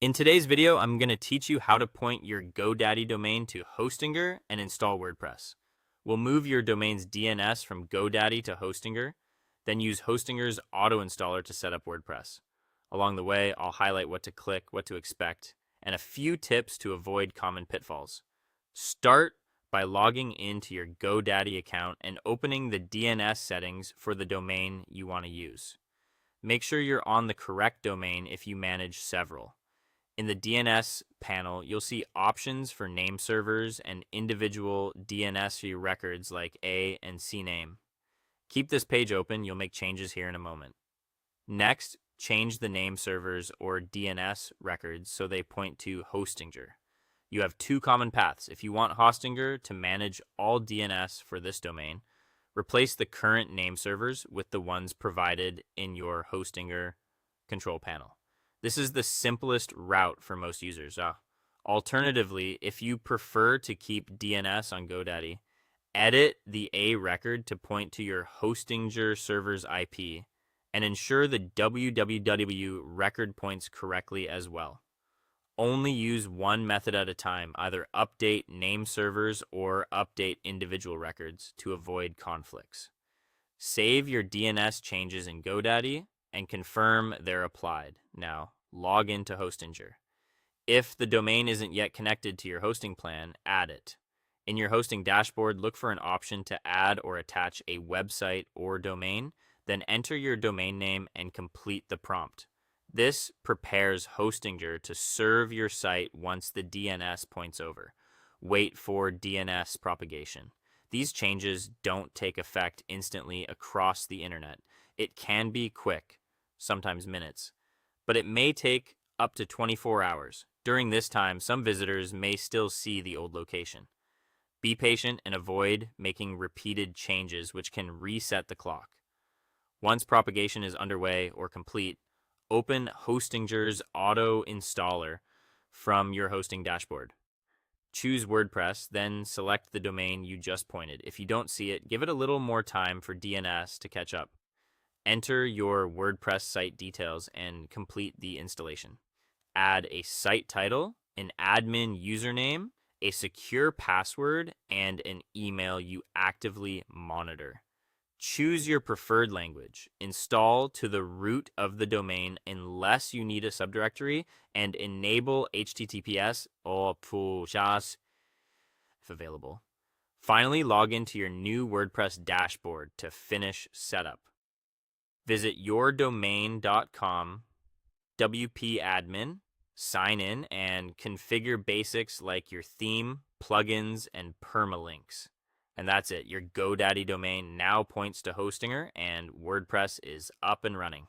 In today's video, I'm going to teach you how to point your GoDaddy domain to Hostinger and install WordPress. We'll move your domain's DNS from GoDaddy to Hostinger, then use Hostinger's auto installer to set up WordPress. Along the way, I'll highlight what to click, what to expect, and a few tips to avoid common pitfalls. Start by logging into your GoDaddy account and opening the DNS settings for the domain you want to use. Make sure you're on the correct domain if you manage several. In the DNS panel, you'll see options for name servers and individual DNS records like A and C name. Keep this page open, you'll make changes here in a moment. Next, change the name servers or DNS records so they point to Hostinger. You have two common paths. If you want Hostinger to manage all DNS for this domain, replace the current name servers with the ones provided in your Hostinger control panel. This is the simplest route for most users. Alternatively, if you prefer to keep DNS on GoDaddy, edit the A record to point to your Hostinger server's IP and ensure the www record points correctly as well. Only use one method at a time, either update name servers or update individual records to avoid conflicts. Save your DNS changes in GoDaddy and confirm they're applied. Now, log into Hostinger. If the domain isn't yet connected to your hosting plan, add it. In your hosting dashboard, look for an option to add or attach a website or domain, then enter your domain name and complete the prompt. This prepares Hostinger to serve your site once the DNS points over. Wait for DNS propagation. These changes don't take effect instantly across the internet. It can be quick, sometimes minutes, but it may take up to 24 hours. During this time, some visitors may still see the old location. Be patient and avoid making repeated changes which can reset the clock. Once propagation is underway or complete, open Hostinger's auto installer from your hosting dashboard. Choose WordPress, then select the domain you just pointed. If you don't see it, give it a little more time for DNS to catch up. Enter your WordPress site details and complete the installation. Add a site title, an admin username, a secure password, and an email you actively monitor. Choose your preferred language. Install to the root of the domain unless you need a subdirectory, and enable HTTPS or push if available. Finally, log into your new WordPress dashboard to finish setup. Visit yourdomain.com, WP admin, sign in, and configure basics like your theme, plugins, and permalinks. And that's it. Your GoDaddy domain now points to Hostinger, and WordPress is up and running.